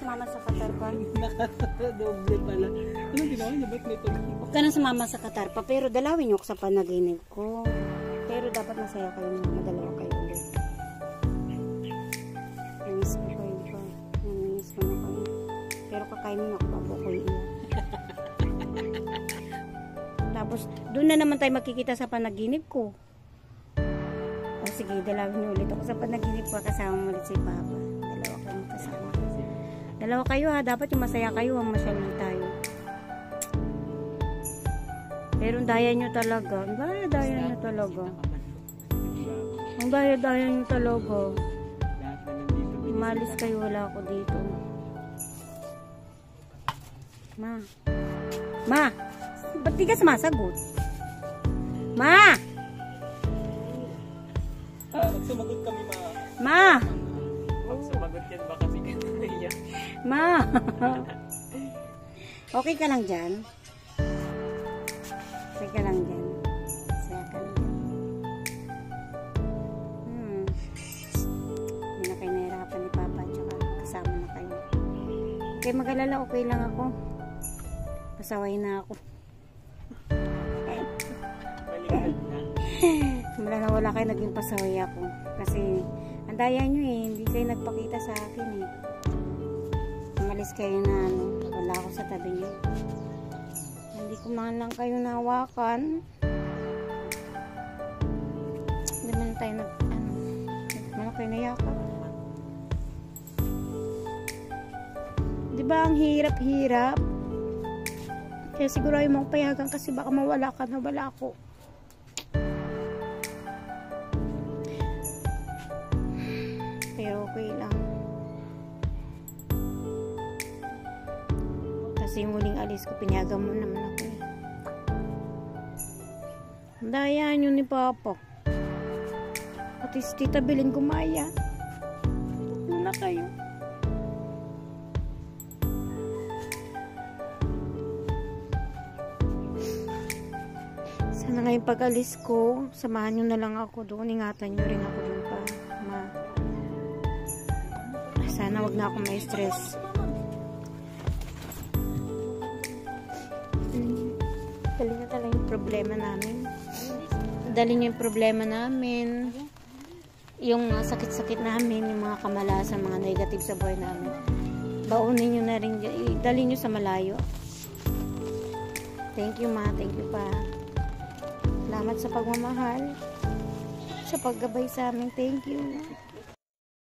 sumama sa Qatar pa. Nakadoble pala. Anong ginawa niya? Ba't may pag... Huwag ka na sumama sa Qatar pa, pero dalawin niyo ako sa panaginip ko. Pero dapat masaya kayo na madalawa kayo ulit. Namiss ko kayo pa. Namiss ko na kayo. Pero kakainin ako pa po ko iyan. Tapos, doon na naman tayo makikita sa panaginip ko. O sige, dalawin niyo ulit ako sa panaginip ko. Kasama mo ulit si Papa. Dalawa kayong kasama. Dalawa kayo ha. Dapat yung masaya kayo. Masyal tayo. Pero ang daya nyo talaga. Ang daya nyo talaga. Ang daya nyo talaga. Umalis kayo. Wala ako dito. Ma. Ma. Ba't di ka sumasagot? Ma. Pag sumagot kami, Ma. Pag sumagot yan, baka kasi kanina. Ma. Okay ka lang dyan? Okay ka lang dyan? Saya ka lang dyan? Hindi na kayo nahirapan ni Papa tsaka kasama na kayo. Okay, mag-alala. Okay lang ako. Pasaway na ako. Mula na wala kayo naging pasaway ako. Kasi ang daya nyo eh. Hindi kayo nagpakita sa akin eh. Umalis kayo na ano. Wala ako sa tabi nyo. Hindi ko man lang kayo nahawakan. Hindi man tayo nag ano. Hindi man kayo nayakap. Diba ang hirap-hirap? Kaya siguro ayaw mong payagan kasi baka mawala ka na wala ako. Pero okay lang. Kasi yung huling alis ko, pinyagan mo naman ako eh. Dayaan nyo ni Papa. Pati si Tita Belen gumaya. Muna kayo. Sana ngayong pag-alis ko, samahan nyo na lang ako doon. Ingatan nyo rin ako doon pa. Ma. Sana wag na ako may stress. Dali na talaga yung problema namin. Dali nyo yung problema namin. Yung sakit-sakit namin, yung mga kamalasan, mga negative sa buhay namin. Baunin nyo na rin. Dali nyo sa malayo. Thank you, Ma. Thank you pa. Salamat sa pagmamahal. Sa paggabay sa amin. Thank you.